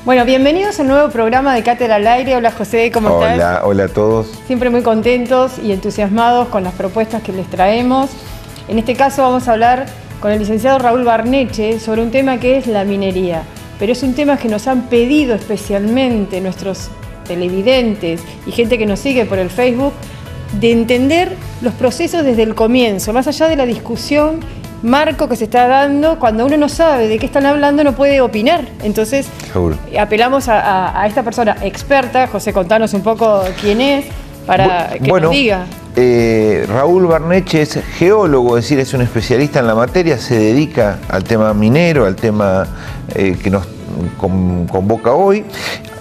Bueno, bienvenidos a un nuevo programa de Cátedra al Aire. Hola José, ¿cómo estás? Hola a todos. Siempre muy contentos y entusiasmados con las propuestas que les traemos. En este caso vamos a hablar con el licenciado Raúl Barneche sobre un tema que es la minería. Pero es un tema que nos han pedido especialmente nuestros televidentes y gente que nos sigue por el Facebook, de entender los procesos desde el comienzo, más allá de la discusión marco que se está dando. Cuando uno no sabe de qué están hablando no puede opinar. Entonces apelamos a esta persona experta. José, contanos un poco quién es para que nos diga. Raúl Barneche es geólogo, es decir, es un especialista en la materia, se dedica al tema minero, al tema que nos convoca hoy.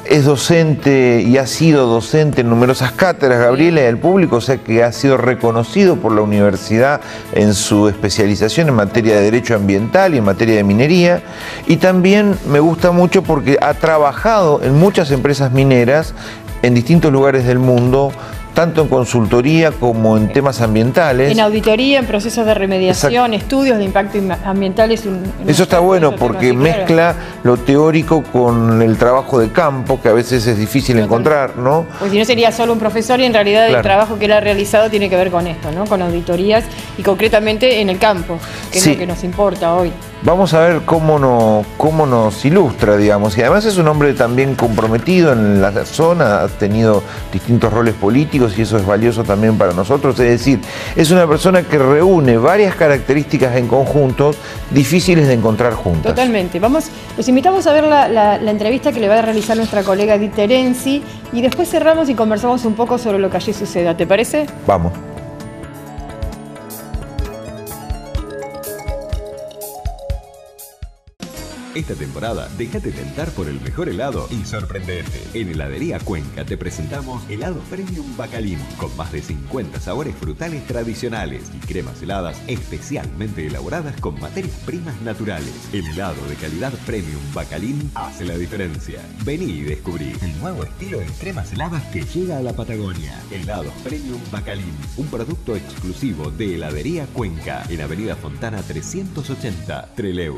Es docente y ha sido docente en numerosas cátedras, Gabriela, y el público, o sea que ha sido reconocido por la universidad en su especialización en materia de derecho ambiental y en materia de minería. Y también me gusta mucho porque ha trabajado en muchas empresas mineras en distintos lugares del mundo, tanto en consultoría como en temas ambientales. En auditoría, en procesos de remediación, estudios de impacto ambiental. Eso está bueno porque mezcla lo teórico con el trabajo de campo, que a veces es difícil encontrar, ¿no? Pues si no sería solo un profesor y en realidad el trabajo que él ha realizado tiene que ver con esto, ¿no? Con auditorías y concretamente en el campo, que es lo que nos importa hoy. Vamos a ver cómo nos ilustra, digamos. Y además es un hombre también comprometido en la zona, ha tenido distintos roles políticos y eso es valioso también para nosotros. Es decir, es una persona que reúne varias características en conjuntos difíciles de encontrar juntas. Totalmente. Los invitamos a ver la entrevista que le va a realizar nuestra colega Edith Terenzi y después cerramos y conversamos un poco sobre lo que allí suceda. ¿Te parece? Vamos. Esta temporada, déjate tentar por el mejor helado y sorprendete. En Heladería Cuenca te presentamos helado Premium Bacalín, con más de 50 sabores frutales tradicionales y cremas heladas especialmente elaboradas con materias primas naturales. El helado de calidad Premium Bacalín hace la diferencia. Vení y descubrí el nuevo estilo de cremas heladas que llega a la Patagonia. Helados Premium Bacalín, un producto exclusivo de Heladería Cuenca, en Avenida Fontana 380, Trelew.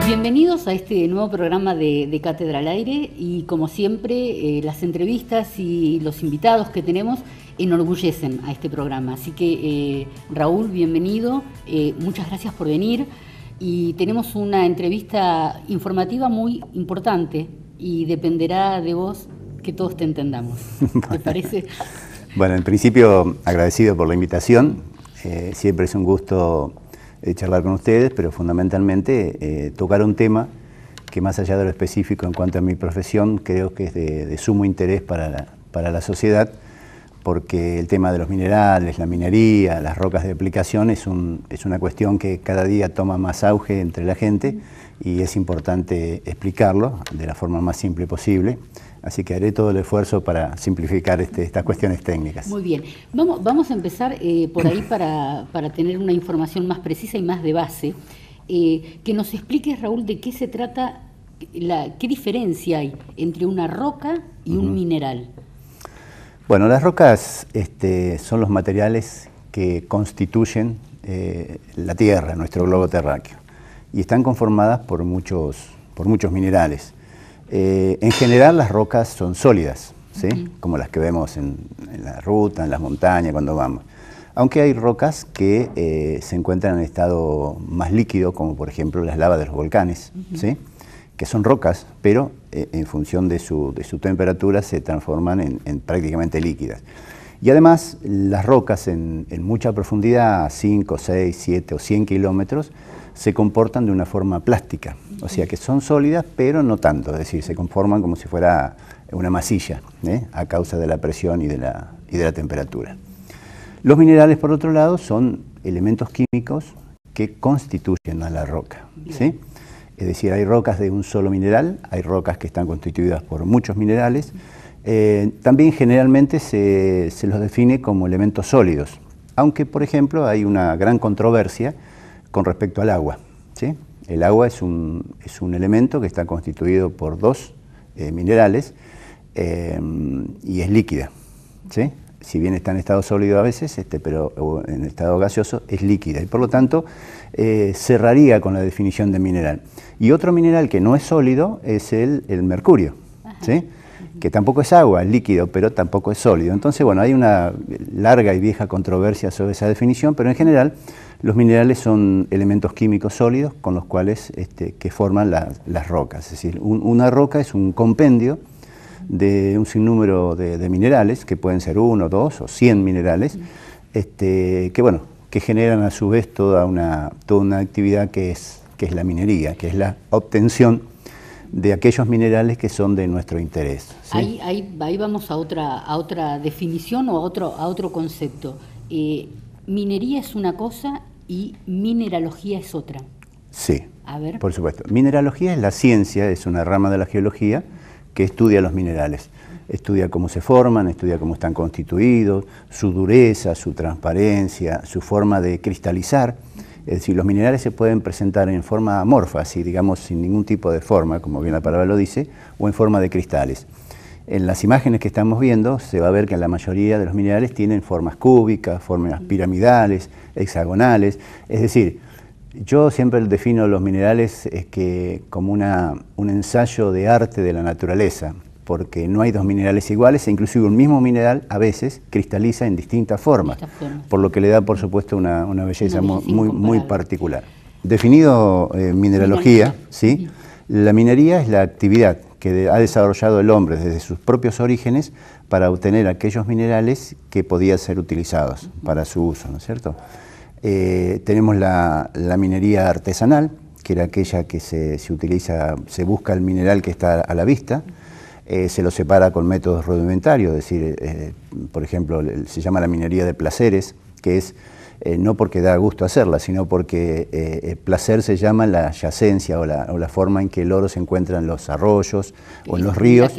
Bienvenidos a este nuevo programa de Cátedra al Aire y como siempre las entrevistas y los invitados que tenemos enorgullecen a este programa. Así que Raúl, bienvenido, muchas gracias por venir y tenemos una entrevista informativa muy importante y dependerá de vos que todos te entendamos. ¿Te parece? Bueno, en principio agradecido por la invitación, siempre es un gusto charlar con ustedes, pero fundamentalmente tocar un tema que, más allá de lo específico en cuanto a mi profesión, creo que es de sumo interés para la sociedad, porque el tema de los minerales, la minería, las rocas de aplicación es una cuestión que cada día toma más auge entre la gente y es importante explicarlo de la forma más simple posible. Así que haré todo el esfuerzo para simplificar estas cuestiones técnicas. Muy bien. Vamos a empezar por ahí para tener una información más precisa y más de base. Que nos expliques, Raúl, de qué se trata, qué diferencia hay entre una roca y un mineral. Bueno, las rocas son los materiales que constituyen la Tierra, nuestro globo terráqueo, y están conformadas por muchos minerales. En general las rocas son sólidas, ¿sí? Como las que vemos en la ruta, en las montañas, cuando vamos. Aunque hay rocas que se encuentran en estado más líquido, como por ejemplo las lavas de los volcanes, ¿sí? Que son rocas, pero en función de su temperatura se transforman en prácticamente líquidas. Y además las rocas en mucha profundidad, a 5, 6, 7 o 100 kilómetros, se comportan de una forma plástica, o sea que son sólidas, pero no tanto, es decir, se conforman como si fuera una masilla, a causa de la presión y de la temperatura. Los minerales, por otro lado, son elementos químicos que constituyen a la roca, ¿sí? Es decir, hay rocas de un solo mineral, hay rocas que están constituidas por muchos minerales. También generalmente se los define como elementos sólidos, aunque, por ejemplo, hay una gran controversia con respecto al agua, ¿sí? El agua es un elemento que está constituido por dos minerales y es líquida, ¿sí? Si bien está en estado sólido a veces, pero en estado gaseoso es líquida y por lo tanto cerraría con la definición de mineral. Y otro mineral que no es sólido es el mercurio, ¿sí? Que tampoco es agua, es líquido, pero tampoco es sólido. Entonces, bueno, hay una larga y vieja controversia sobre esa definición, pero en general los minerales son elementos químicos sólidos con los cuales que forman las rocas. Es decir, una roca es un compendio de un sinnúmero de minerales, que pueden ser 1, 2 o 100 minerales, que generan a su vez toda una actividad que es la minería, que es la obtención de aquellos minerales que son de nuestro interés, ¿sí? Ahí vamos a otra definición o a otro concepto. Minería es una cosa y mineralogía es otra. Sí, a ver. Por supuesto. Mineralogía es la ciencia, es una rama de la geología que estudia los minerales. Estudia cómo se forman, estudia cómo están constituidos, su dureza, su transparencia, su forma de cristalizar. Es decir, los minerales se pueden presentar en forma amorfa, así, digamos, sin ningún tipo de forma, como bien la palabra lo dice, o en forma de cristales. En las imágenes que estamos viendo se va a ver que la mayoría de los minerales tienen formas cúbicas, formas piramidales, hexagonales. Es decir, yo siempre defino los minerales como un ensayo de arte de la naturaleza, porque no hay dos minerales iguales e inclusive un mismo mineral a veces cristaliza en distintas formas, por lo que le da, por supuesto, una belleza muy particular. Definido mineralogía, ¿sí? La minería es la actividad que ha desarrollado el hombre desde sus propios orígenes para obtener aquellos minerales que podían ser utilizados para su uso, ¿no es cierto? Tenemos la minería artesanal, que era aquella que se busca el mineral que está a la vista, se lo separa con métodos rudimentarios, es decir, por ejemplo, se llama la minería de placeres, que es no porque da gusto hacerla, sino porque placer se llama la yacencia o la forma en que el oro se encuentra en los arroyos o en los ríos.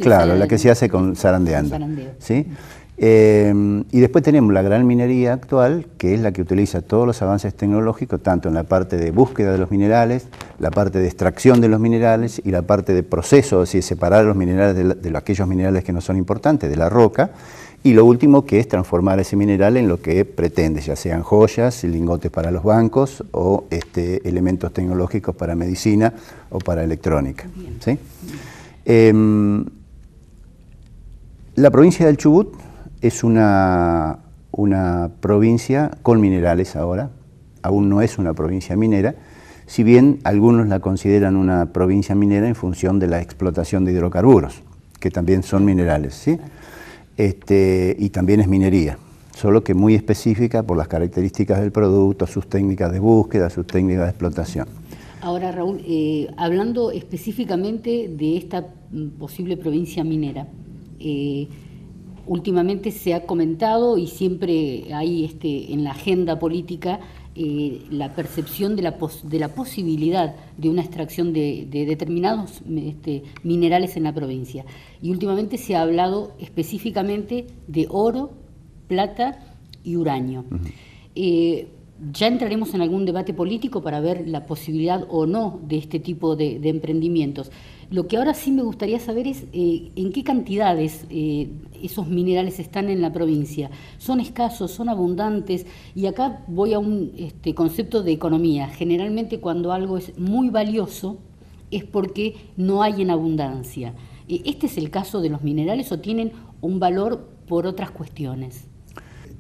La que se hace con zarandeando. ¿Sí? Y después tenemos la gran minería actual, que es la que utiliza todos los avances tecnológicos, tanto en la parte de búsqueda de los minerales, la parte de extracción de los minerales y la parte de proceso, es decir, separar los minerales de aquellos minerales que no son importantes, de la roca, y lo último que es transformar ese mineral en lo que pretende, ya sean joyas, lingotes para los bancos o elementos tecnológicos para medicina o para electrónica. ¿Sí? La provincia del Chubut es una provincia con minerales ahora, aún no es una provincia minera, si bien algunos la consideran una provincia minera en función de la explotación de hidrocarburos, que también son minerales, ¿sí? Y también es minería, solo que muy específica por las características del producto, sus técnicas de búsqueda, sus técnicas de explotación. Ahora, Raúl, hablando específicamente de esta posible provincia minera, últimamente se ha comentado y siempre hay en la agenda política la percepción de la posibilidad de una extracción de determinados minerales en la provincia. Y últimamente se ha hablado específicamente de oro, plata y uranio. Ya entraremos en algún debate político para ver la posibilidad o no de este tipo de emprendimientos. Lo que ahora sí me gustaría saber es en qué cantidades esos minerales están en la provincia. ¿Son escasos, son abundantes? Y acá voy a un concepto de economía. Generalmente cuando algo es muy valioso es porque no hay en abundancia. ¿Este es el caso de los minerales o tienen un valor por otras cuestiones?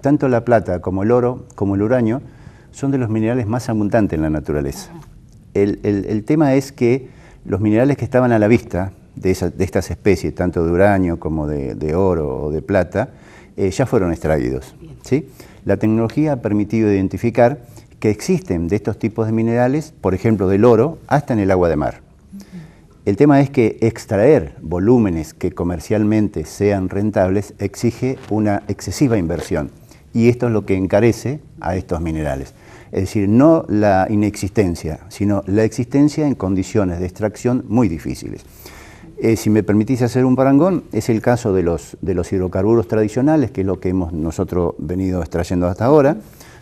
Tanto la plata como el oro, como el uranio, son de los minerales más abundantes en la naturaleza. El tema es que los minerales que estaban a la vista de estas especies, tanto de uranio como de oro o de plata, ya fueron extraídos, ¿sí? La tecnología ha permitido identificar que existen de estos tipos de minerales, por ejemplo del oro, hasta en el agua de mar. El tema es que extraer volúmenes que comercialmente sean rentables exige una excesiva inversión, y esto es lo que encarece a estos minerales. Es decir, no la inexistencia, sino la existencia en condiciones de extracción muy difíciles. Si me permitís hacer un parangón, es el caso de los hidrocarburos tradicionales, que es lo que hemos nosotros venido extrayendo hasta ahora,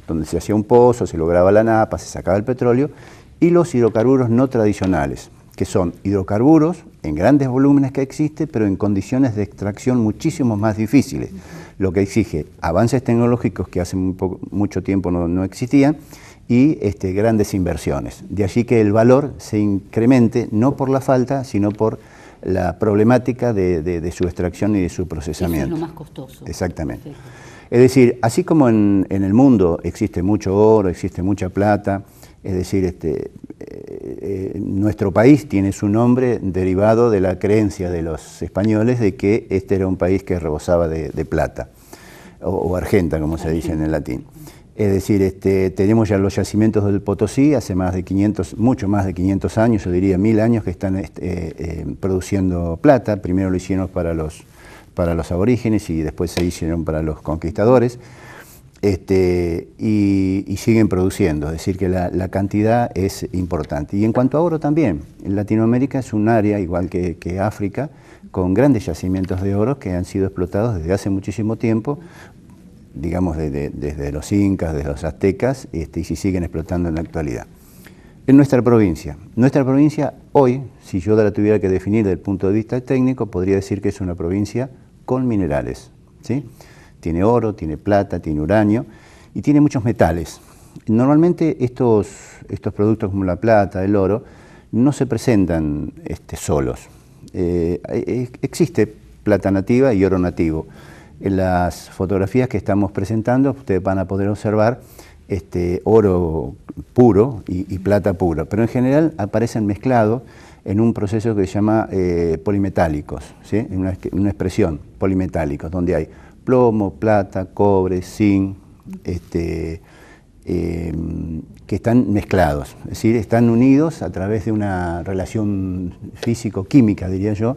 donde se hacía un pozo, se lograba la napa, se sacaba el petróleo, y los hidrocarburos no tradicionales, que son hidrocarburos en grandes volúmenes que existen, pero en condiciones de extracción muchísimo más difíciles, lo que exige avances tecnológicos que hace mucho tiempo no existían, y grandes inversiones. De allí que el valor se incremente no por la falta, sino por la problemática de su extracción y de su procesamiento. Eso es lo más costoso. Exactamente. Perfecto. Es decir, así como en el mundo existe mucho oro, existe mucha plata, es decir, nuestro país tiene su nombre derivado de la creencia de los españoles de que este era un país que rebosaba de plata, o argenta, como se dice en el latín. Es decir, tenemos ya los yacimientos del Potosí hace mucho más de 500 años, yo diría 1000 años, que están produciendo plata. Primero lo hicieron para los aborígenes y después se hicieron para los conquistadores. Y siguen produciendo, es decir, que la cantidad es importante. Y en cuanto a oro también, en Latinoamérica es un área, igual que África, con grandes yacimientos de oro que han sido explotados desde hace muchísimo tiempo, digamos desde los incas, desde los aztecas, y se siguen explotando en la actualidad. En nuestra provincia hoy, si yo la tuviera que definir desde el punto de vista técnico, podría decir que es una provincia con minerales, ¿sí? Tiene oro, tiene plata, tiene uranio y tiene muchos metales. Normalmente estos productos como la plata, el oro, no se presentan solos. Existe plata nativa y oro nativo. En las fotografías que estamos presentando ustedes van a poder observar oro puro y plata pura, pero en general aparecen mezclados en un proceso que se llama polimetálicos, ¿sí? Una expresión, polimetálicos, donde hay plomo, plata, cobre, zinc, que están mezclados, es decir, están unidos a través de una relación físico-química, diría yo,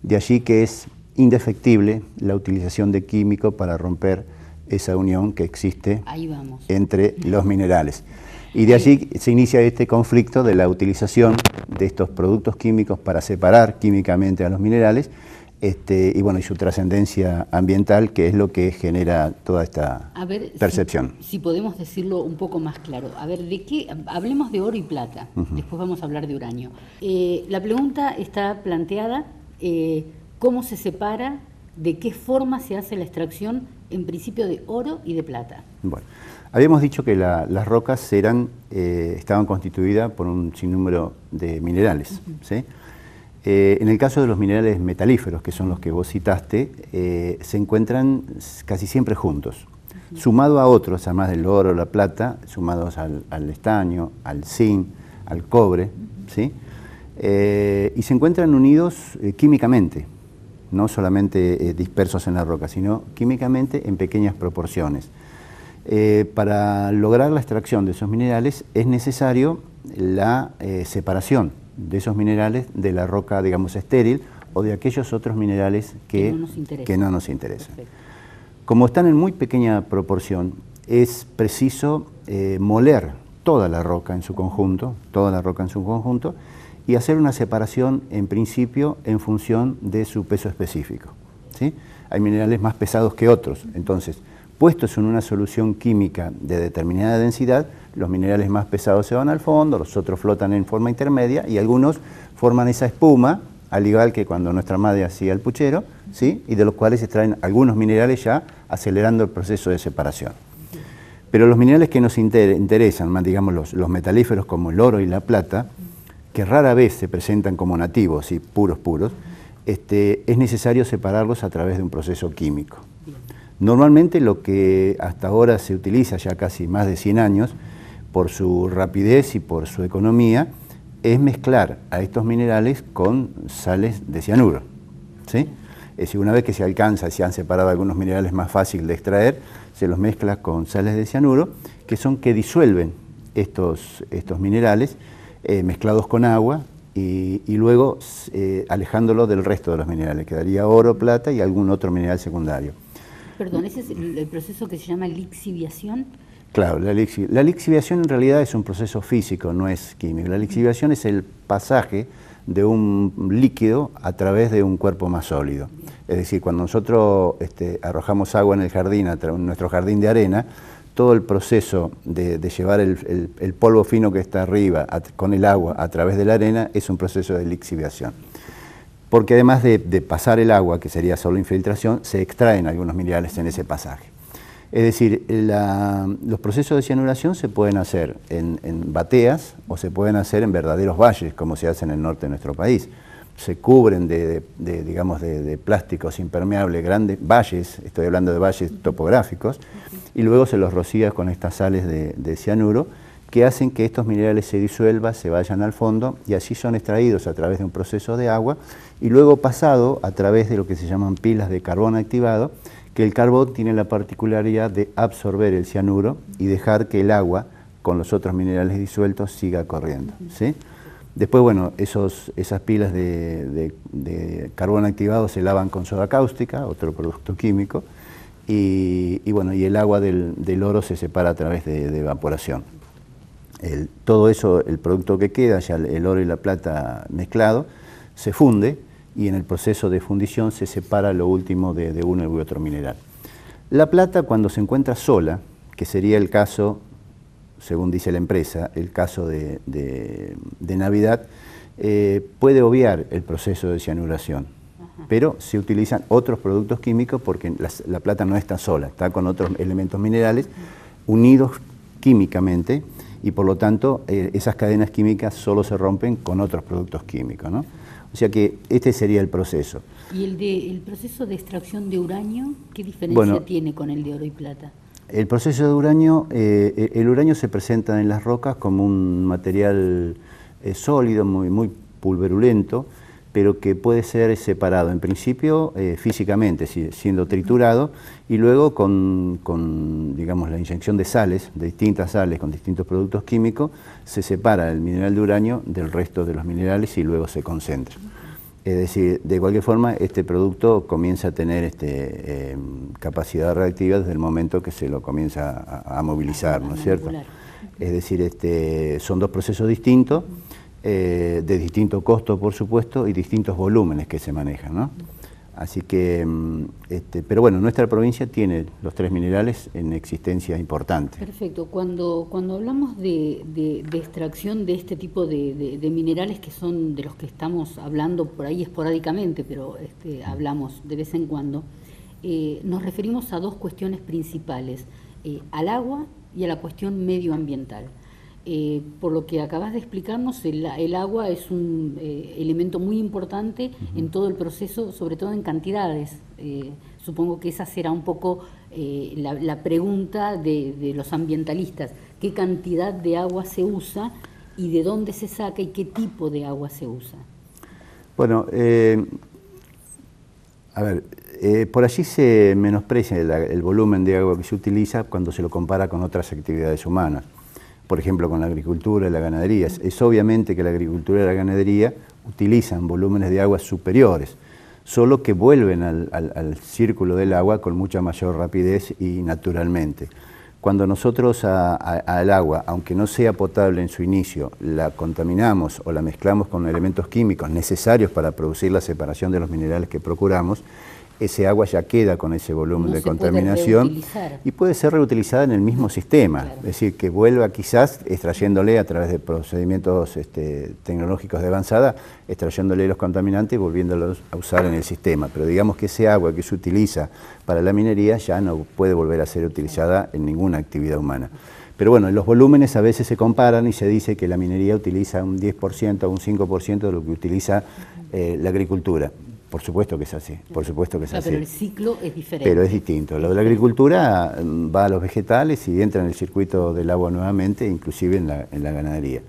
de allí que es indefectible la utilización de químicos para romper esa unión que existe entre los minerales. Y de allí se inicia este conflicto de la utilización de estos productos químicos para separar químicamente a los minerales, y su trascendencia ambiental, que es lo que genera toda esta percepción. Si podemos decirlo un poco más claro. A ver, hablemos de oro y plata, después vamos a hablar de uranio. La pregunta está planteada, ¿cómo se separa, de qué forma se hace la extracción, en principio, de oro y de plata? Bueno, habíamos dicho que las rocas estaban constituidas por un sinnúmero de minerales, ¿sí? En el caso de los minerales metalíferos, que son los que vos citaste, se encuentran casi siempre juntos, sumado a otros, además del oro, la plata, sumados al estaño, al zinc, al cobre, ¿sí? Y se encuentran unidos químicamente, no solamente dispersos en la roca, sino químicamente en pequeñas proporciones. Para lograr la extracción de esos minerales es necesario la separación de esos minerales de la roca, digamos, estéril o de aquellos otros minerales que no nos interesan. Perfecto. Como están en muy pequeña proporción, es preciso moler toda la roca en su conjunto, y hacer una separación en principio en función de su peso específico, ¿sí? Hay minerales más pesados que otros, entonces, puestos en una solución química de determinada densidad, los minerales más pesados se van al fondo, los otros flotan en forma intermedia y algunos forman esa espuma, al igual que cuando nuestra madre hacía el puchero, ¿sí? Y de los cuales se extraen algunos minerales ya acelerando el proceso de separación. Pero los minerales que nos interesan, más digamos los metalíferos como el oro y la plata, que rara vez se presentan como nativos y puros, es necesario separarlos a través de un proceso químico. Normalmente lo que hasta ahora se utiliza ya casi más de 100 años, por su rapidez y por su economía, es mezclar a estos minerales con sales de cianuro, ¿sí? Es decir, una vez que se alcanza, se han separado algunos minerales más fáciles de extraer, se los mezcla con sales de cianuro, que disuelven estos minerales mezclados con agua y luego alejándolo del resto de los minerales. Quedaría oro, plata y algún otro mineral secundario. Perdón, ¿ese es el proceso que se llama lixiviación? Claro, la lixiviación en realidad es un proceso físico, no es químico. La lixiviación es el pasaje de un líquido a través de un cuerpo más sólido. Es decir, cuando nosotros arrojamos agua en el jardín, en nuestro jardín de arena, todo el proceso de llevar el polvo fino que está arriba con el agua a través de la arena es un proceso de lixiviación. Porque además de pasar el agua, que sería solo infiltración, se extraen algunos minerales en ese pasaje. Es decir, los procesos de cianuración se pueden hacer en bateas o se pueden hacer en verdaderos valles, como se hace en el norte de nuestro país. Se cubren de plásticos impermeables grandes valles, estoy hablando de valles topográficos, y luego se los rocía con estas sales de cianuro que hacen que estos minerales se disuelvan, se vayan al fondo y así son extraídos a través de un proceso de agua y luego pasado a través de lo que se llaman pilas de carbón activado, que el carbón tiene la particularidad de absorber el cianuro y dejar que el agua con los otros minerales disueltos siga corriendo, ¿sí? Después, bueno, esas pilas de carbón activado se lavan con soda cáustica, otro producto químico, y el agua del oro se separa a través de evaporación. Todo eso, el producto que queda, ya el oro y la plata mezclado, se funde y en el proceso de fundición se separa lo último de uno u otro mineral. La plata, cuando se encuentra sola, que sería el caso, según dice la empresa, el caso de Navidad, puede obviar el proceso de cianuración, pero se utilizan otros productos químicos porque la plata no está sola, está con otros elementos minerales unidos químicamente y por lo tanto esas cadenas químicas solo se rompen con otros productos químicos, ¿no? O sea que este sería el proceso. ¿Y el proceso de extracción de uranio, qué diferencia tiene con el de oro y plata? El proceso de uranio, el uranio se presenta en las rocas como un material sólido, muy pulverulento, pero que puede ser separado en principio físicamente, siendo triturado, y luego con digamos, la inyección de sales, de distintas sales con distintos productos químicos, se separa el mineral de uranio del resto de los minerales y luego se concentra. Es decir, de cualquier forma, este producto comienza a tener capacidad reactiva desde el momento que se lo comienza a movilizar, ¿no es cierto? Es decir, son dos procesos distintos, de distinto costo, por supuesto, y distintos volúmenes que se manejan, ¿no? Así que, pero bueno, nuestra provincia tiene los tres minerales en existencia importante. Perfecto. Cuando hablamos de extracción de este tipo de minerales que son de los que estamos hablando por ahí esporádicamente, pero hablamos de vez en cuando, nos referimos a dos cuestiones principales, al agua y a la cuestión medioambiental. Por lo que acabas de explicarnos, el agua es un elemento muy importante en todo el proceso, sobre todo en cantidades. Supongo que esa será un poco la pregunta de los ambientalistas. ¿Qué cantidad de agua se usa y de dónde se saca y qué tipo de agua se usa? Bueno, A ver, por allí se menosprecia el volumen de agua que se utiliza cuando se lo compara con otras actividades humanas. Por ejemplo, con la agricultura y la ganadería. Es obviamente que la agricultura y la ganadería utilizan volúmenes de agua superiores, solo que vuelven al círculo del agua con mucha mayor rapidez y naturalmente. Cuando nosotros al agua, aunque no sea potable en su inicio, la contaminamos o la mezclamos con elementos químicos necesarios para producir la separación de los minerales que procuramos, ese agua ya queda con ese volumen de contaminación y puede ser reutilizada en el mismo sistema, claro. Es decir, que vuelva quizás extrayéndole a través de procedimientos tecnológicos de avanzada, extrayéndole los contaminantes y volviéndolos a usar en el sistema. Pero digamos que ese agua que se utiliza para la minería ya no puede volver a ser utilizada en ninguna actividad humana. Pero bueno, los volúmenes a veces se comparan y se dice que la minería utiliza un 10% o un 5% de lo que utiliza la agricultura. Por supuesto que es así, por supuesto que es así. Pero el ciclo es diferente. Pero es distinto. Lo de la agricultura va a los vegetales y entra en el circuito del agua nuevamente, inclusive en la ganadería.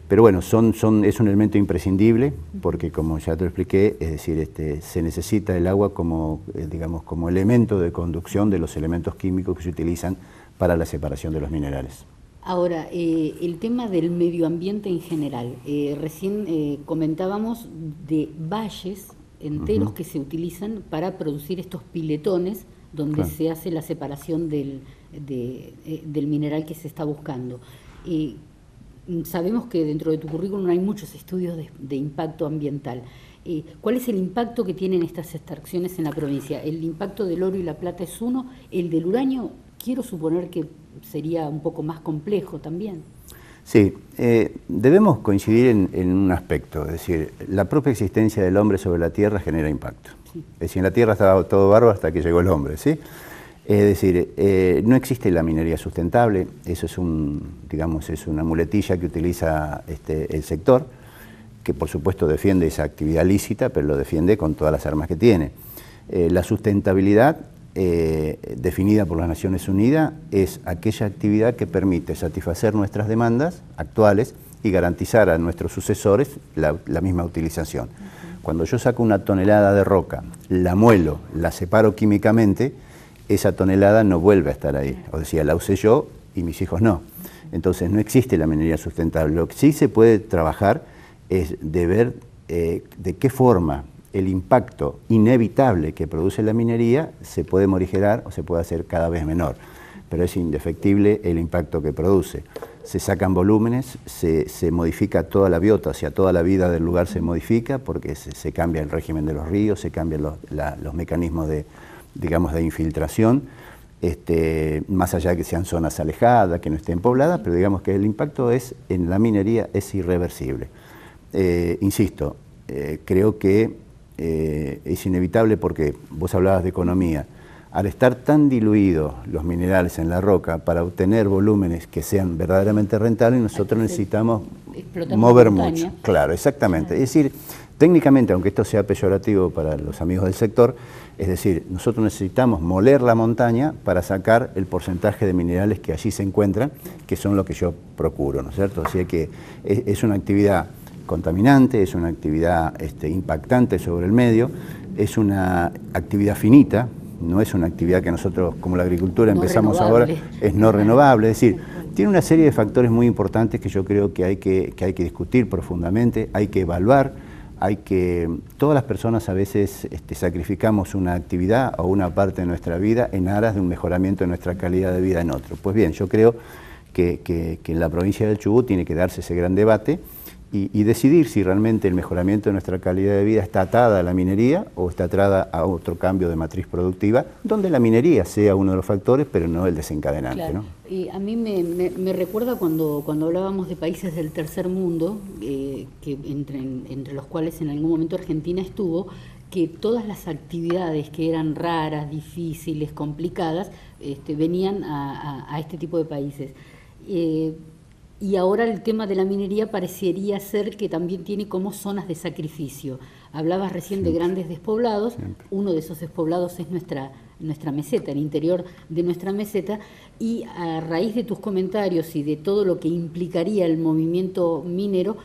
Pero bueno, es un elemento imprescindible porque, como ya te lo expliqué, es decir, se necesita el agua como, digamos, como elemento de conducción de los elementos químicos que se utilizan para la separación de los minerales. Ahora, el tema del medio ambiente en general. Recién comentábamos de valles enteros que se utilizan para producir estos piletones donde se hace la separación del mineral que se está buscando. Sabemos que dentro de tu currículum hay muchos estudios de impacto ambiental. ¿Cuál es el impacto que tienen estas extracciones en la provincia? ¿El impacto del oro y la plata es uno? ¿El del uranio? Quiero suponer que sería un poco más complejo también. Sí, debemos coincidir en un aspecto, es decir, la propia existencia del hombre sobre la Tierra genera impacto. Sí. Es decir, en la Tierra estaba todo bárbaro hasta que llegó el hombre, ¿sí? Es decir, no existe la minería sustentable, eso es es una muletilla que utiliza el sector, que por supuesto defiende esa actividad lícita, pero lo defiende con todas las armas que tiene. La sustentabilidad definida por las Naciones Unidas es aquella actividad que permite satisfacer nuestras demandas actuales y garantizar a nuestros sucesores la misma utilización. Cuando yo saco una tonelada de roca, la muelo, la separo químicamente, esa tonelada no vuelve a estar ahí. O sea, la usé yo y mis hijos no. Entonces no existe la minería sustentable. Lo que sí se puede trabajar es de ver de qué forma el impacto inevitable que produce la minería se puede morigerar o se puede hacer cada vez menor, pero es indefectible el impacto que produce. Se sacan volúmenes, se modifica toda la biota, o sea, toda la vida del lugar se modifica porque se cambia el régimen de los ríos, se cambian los mecanismos de infiltración, más allá de que sean zonas alejadas, que no estén pobladas, pero digamos que el impacto en la minería es irreversible. Insisto, creo que es inevitable porque vos hablabas de economía. Al estar tan diluidos los minerales en la roca para obtener volúmenes que sean verdaderamente rentables, nosotros necesitamos mover mucho. Claro, exactamente. Es decir, técnicamente, aunque esto sea peyorativo para los amigos del sector, es decir, nosotros necesitamos moler la montaña para sacar el porcentaje de minerales que allí se encuentran, que son lo que yo procuro, ¿no es cierto? O sea que es una actividad contaminante, es una actividad impactante sobre el medio, es una actividad finita, no es una actividad que nosotros, como la agricultura, empezamos ahora, es no renovable, es decir, tiene una serie de factores muy importantes que yo creo que hay que discutir profundamente, hay que evaluar, todas las personas a veces sacrificamos una actividad o una parte de nuestra vida en aras de un mejoramiento de nuestra calidad de vida en otro. Pues bien, yo creo que en la provincia del Chubut tiene que darse ese gran debate y decidir si realmente el mejoramiento de nuestra calidad de vida está atada a la minería o está atada a otro cambio de matriz productiva, donde la minería sea uno de los factores, pero no el desencadenante. Claro. ¿No? Y a mí me recuerda cuando hablábamos de países del tercer mundo, que entre los cuales en algún momento Argentina estuvo, que todas las actividades que eran raras, difíciles, complicadas, venían a este tipo de países. Y ahora el tema de la minería parecería ser que también tiene como zonas de sacrificio. Hablabas recién de grandes despoblados, uno de esos despoblados es nuestra meseta, el interior de nuestra meseta, y a raíz de tus comentarios y de todo lo que implicaría el movimiento minero,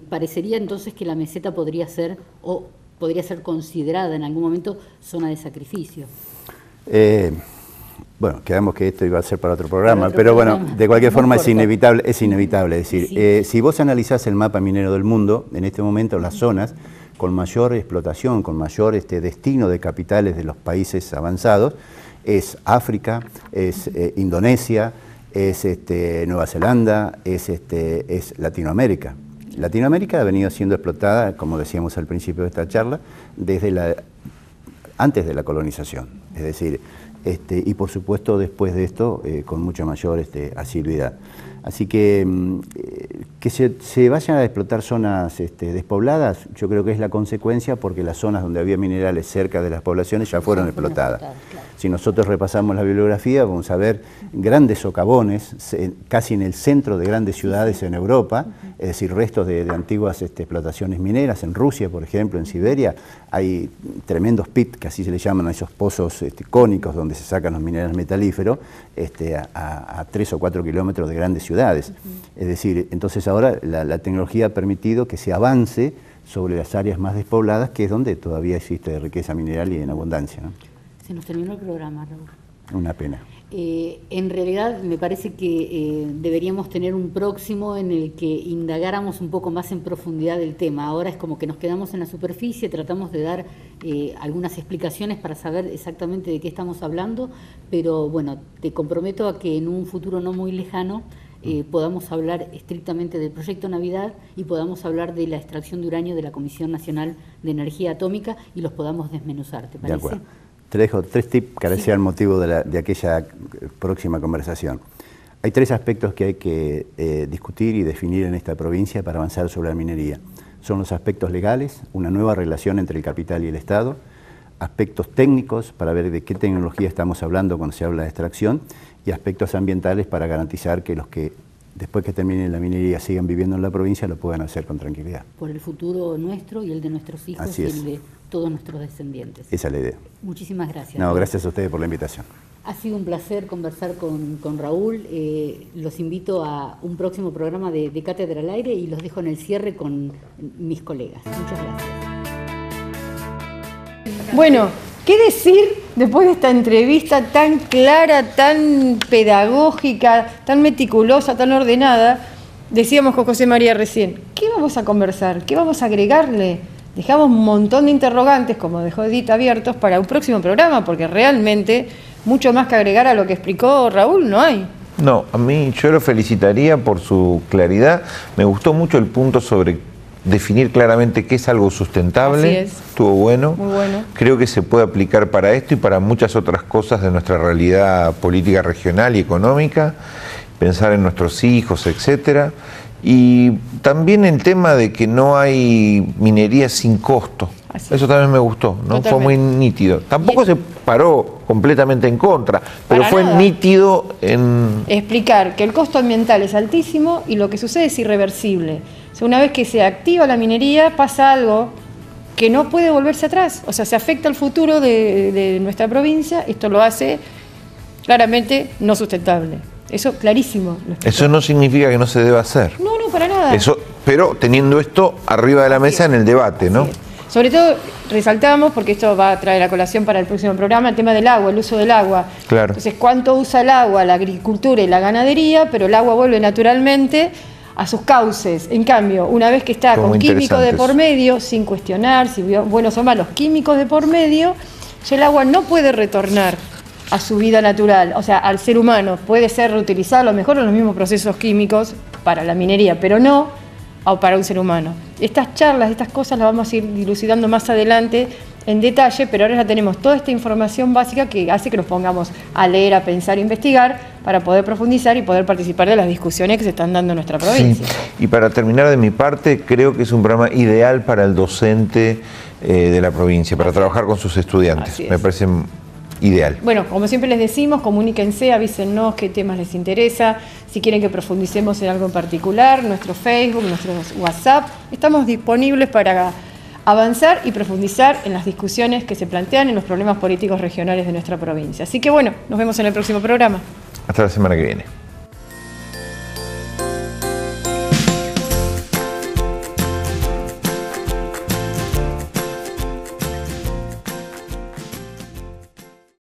parecería entonces que la meseta podría ser, o podría ser considerada en algún momento zona de sacrificio. Bueno, quedamos que esto iba a ser para otro programa, pero bueno, de cualquier forma es inevitable. Es decir, sí. Si vos analizás el mapa minero del mundo, en este momento las zonas con mayor explotación, con mayor destino de capitales de los países avanzados, es África, es Indonesia, es Nueva Zelanda, es Latinoamérica. Latinoamérica ha venido siendo explotada, como decíamos al principio de esta charla, antes de la colonización, es decir, y por supuesto después de esto con mucha mayor asiduidad. Así que se vayan a explotar zonas despobladas, yo creo que es la consecuencia, porque las zonas donde había minerales cerca de las poblaciones ya fueron explotadas. Claro. Si nosotros repasamos la bibliografía, vamos a ver grandes socavones, casi en el centro de grandes ciudades en Europa, es decir, restos de antiguas explotaciones mineras. En Rusia, por ejemplo, en Siberia, hay tremendos pits, que así se le llaman a esos pozos cónicos donde se sacan los minerales metalíferos, a 3 o 4 kilómetros de grandes ciudades. Es decir, entonces ahora la tecnología ha permitido que se avance sobre las áreas más despobladas, que es donde todavía existe riqueza mineral y en abundancia, ¿no? Se nos terminó el programa, Raúl. Una pena. En realidad me parece que deberíamos tener un próximo en el que indagáramos un poco más en profundidad del tema. Ahora es como que nos quedamos en la superficie, tratamos de dar algunas explicaciones para saber exactamente de qué estamos hablando, pero bueno, te comprometo a que en un futuro no muy lejano podamos hablar estrictamente del proyecto Navidad y podamos hablar de la extracción de uranio de la Comisión Nacional de Energía Atómica y los podamos desmenuzar, ¿te parece? De acuerdo. Te dejo 3 tips que sean motivo de aquella próxima conversación. Hay 3 aspectos que hay que discutir y definir en esta provincia para avanzar sobre la minería. Son los aspectos legales, una nueva relación entre el capital y el Estado, aspectos técnicos para ver de qué tecnología estamos hablando cuando se habla de extracción, y aspectos ambientales para garantizar que los que después que terminen la minería sigan viviendo en la provincia lo puedan hacer con tranquilidad. Por el futuro nuestro y el de nuestros hijos. Así es. Y el de todos nuestros descendientes. Esa es la idea. Muchísimas gracias. No, gracias a ustedes por la invitación. Ha sido un placer conversar con Raúl. Los invito a un próximo programa de Cátedra al Aire y los dejo en el cierre con mis colegas. Muchas gracias. Bueno, ¿qué decir después de esta entrevista tan clara, tan pedagógica, tan meticulosa, tan ordenada? Decíamos con José María recién, ¿qué vamos a conversar? ¿Qué vamos a agregarle? Dejamos un montón de interrogantes, como dejó Edith, abiertos para un próximo programa, porque realmente mucho más que agregar a lo que explicó Raúl no hay. No, a mí yo lo felicitaría por su claridad. Me gustó mucho el punto sobre definir claramente qué es algo sustentable. Así es. Estuvo bueno. Muy bueno. Creo que se puede aplicar para esto y para muchas otras cosas de nuestra realidad política regional y económica, pensar en nuestros hijos, etcétera. Y también el tema de que no hay minería sin costo. Eso también me gustó, ¿no? Fue muy nítido. Tampoco se paró completamente en contra, pero fue nítido en explicar que el costo ambiental es altísimo y lo que sucede es irreversible. O sea, una vez que se activa la minería, pasa algo que no puede volverse atrás. O sea, se afecta el futuro de nuestra provincia. Esto lo hace claramente no sustentable. Eso clarísimo. Eso no significa que no se deba hacer. No, no, para nada. Eso, pero teniendo esto arriba de la mesa en el debate, ¿no? Sobre todo resaltamos, porque esto va a traer a colación para el próximo programa, el tema del agua, el uso del agua. Claro. Entonces, ¿cuánto usa el agua la agricultura y la ganadería? Pero el agua vuelve naturalmente a sus cauces. En cambio, una vez que está con químicos de por medio, sin cuestionar si buenos o malos químicos de por medio, ya el agua no puede retornar a su vida natural, o sea, al ser humano. Puede ser reutilizado a lo mejor en los mismos procesos químicos para la minería, pero no para un ser humano. Estas charlas, estas cosas las vamos a ir dilucidando más adelante en detalle, pero ahora ya tenemos toda esta información básica que hace que nos pongamos a leer, a pensar, a investigar para poder profundizar y poder participar de las discusiones que se están dando en nuestra provincia. Sí. Y para terminar de mi parte, creo que es un programa ideal para el docente de la provincia, para trabajar con sus estudiantes. Me parece ideal. Bueno, como siempre les decimos, comuníquense, avísennos qué temas les interesa, si quieren que profundicemos en algo en particular, nuestro Facebook, nuestro WhatsApp. Estamos disponibles para avanzar y profundizar en las discusiones que se plantean en los problemas políticos regionales de nuestra provincia. Así que bueno, nos vemos en el próximo programa. Hasta la semana que viene.